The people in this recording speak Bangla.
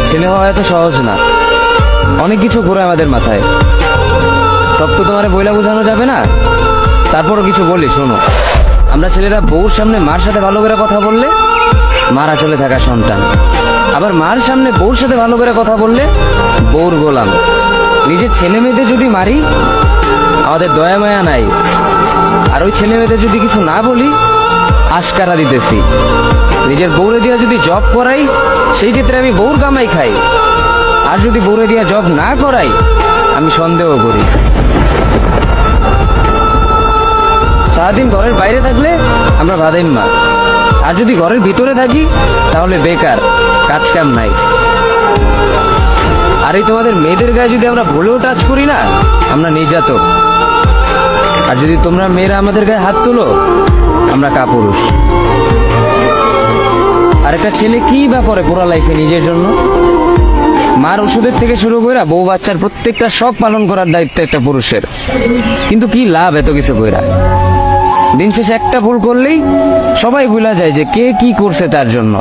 ছেলে হওয়া এত সহজ না, অনেক কিছু ঘুরে আমাদের মাথায়। সব তো তোমার বইলা বোঝানো যাবে না, তারপরও কিছু বলি শোনো। আমরা ছেলেরা বউর সামনে মার সাথে ভালো করে কথা বললে মার আঁচলে থাকা সন্তান, আবার মার সামনে বউর সাথে ভালো করে কথা বললে বউর গোলাম। নিজের ছেলে মেয়েদের যদি মারি আমাদের দয়া মায়া নাই, আর ওই ছেলে মেয়েদের যদি কিছু না বলি আশকারা দিতেছি। নিজের বউরে দিয়া যদি জব করাই সেই ক্ষেত্রে আমি বউর কামাই খাই, আর যদি বউরে দিয়া জব না করাই আমি সন্দেহ করি। সারাদিন ঘরের বাইরে থাকলে আমরা ভাদাইম্মা, আর যদি ঘরের ভিতরে থাকি তাহলে বেকার, কাজ কাম নাই। আর এই তোমাদের মেয়েদের গায়ে যদি আমরা ভুলেও টাচ করি না আমরা নির্যাতক, আর যদি তোমরা মেয়েরা আমাদের গায়ে হাত তুলো আমরা কাপুরুষ। আর একটা ছেলে কি বা করে পুরো লাইফে নিজের জন্য? মার ওষুধের থেকে শুরু করে বউ বাচ্চার প্রত্যেকটা সব পালন করার দায়িত্ব একটা পুরুষের। কিন্তু কি লাভ এত কিছু কইরা? দিন শেষে একটা ভুল করলেই সবাই ভুলা যায় যে কে কি করছে তার জন্য।